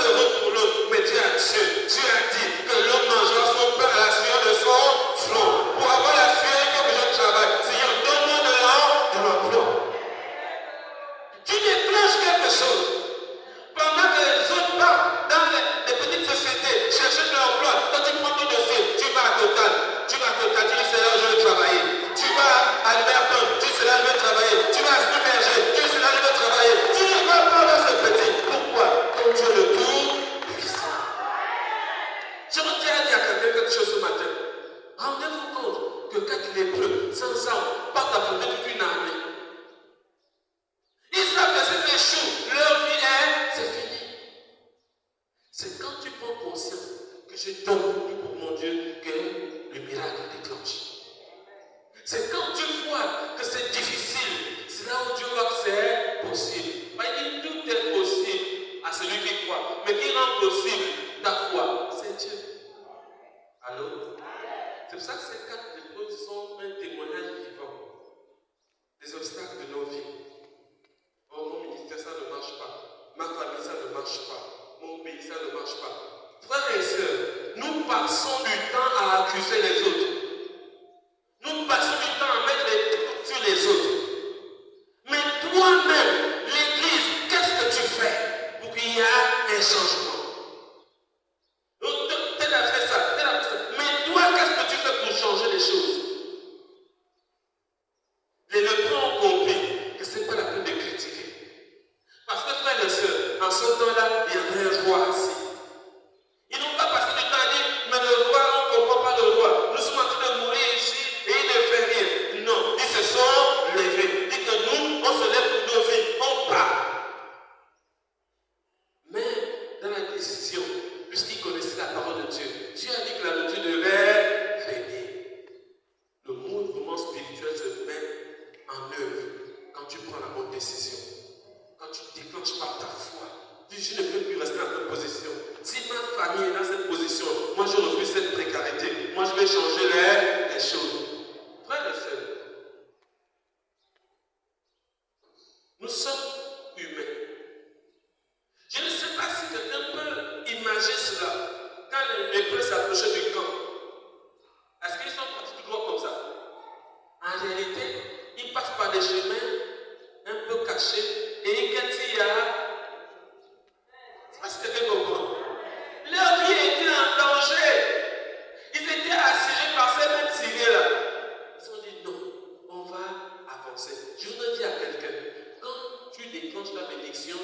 heureux pour l'autre, mais Dieu a dit que l'homme mangera son pain à la sueur de son front. Pour avoir la sueur, il faut que je travaille. Seigneur, donne-moi de l'emploi. Tu déclenches quelque chose. Pendant que les autres partent dans les petites sociétés, chercher de l'emploi, quand tu prends ton dossier, tu vas à Total. Tu dis c'est là où je vais travailler. Tu vas à Liberton, tu dis c'est là où je vais travailler. Tu vas à Superger, tu dis c'est là où je vais travailler. Tu ne vas pas dans ce petit. Pourquoi? Comme Dieu le tout-puissant. Je veux dire à quelqu'un quelque chose ce matin. Rendez-vous compte que quand il est bleu, sans armes, partent affronter toute une armée. Ils savent que c'est des choux, leur vie c'est fini. C'est quand tu prends conscience que je donne tout pour mon Dieu que le miracle déclenche. C'est quand tu vois que c'est difficile, c'est là où Dieu voit que c'est possible. Il dit tout est possible à celui qui croit, mais qui rend possible ta foi, c'est Dieu. Allô? C'est pour ça que ces 4 épreuves sont un témoignage vivant des obstacles de nos vies. Oh, mon ministère, ça ne marche pas. Ma famille, ça ne marche pas. Mon pays, ça ne marche pas. Frères et sœurs, nous passons du temps à accuser les autres. Nous passons du temps à mettre les trucs sur les autres. Mais toi-même, l'Église, qu'est-ce que tu fais pour qu'il y ait un changement? Tel a fait ça, tel a fait ça. Mais toi, qu'est-ce que tu fais pour changer les choses? Les lépreux ont compris que ce n'est pas la peine de critiquer. Parce que frères et sœurs, en ce temps-là, il y avait un roi assis. Ils n'ont pas passé du temps à dire, mais le roi, on ne comprend pas le roi. Nous sommes en train de mourir ici et il ne fait rien. Non, ils se sont levés. Ils disent que nous, on se lève pour nos vies, on part. Mais dans la décision, puisqu'ils connaissaient la parole de Dieu, Dieu a dit que la nourriture devait venir. Le mouvement spirituel se met en œuvre quand tu prends la bonne décision. Quand tu déclenches par ta foi. Je ne peux plus rester dans cette position. Si ma famille est dans cette position, moi je refuse cette précarité. Moi je vais changer les choses. Frères et sœurs, nous sommes humains. Je ne sais pas si quelqu'un peut imaginer cela. Quand les lépreux s'approchaient du camp,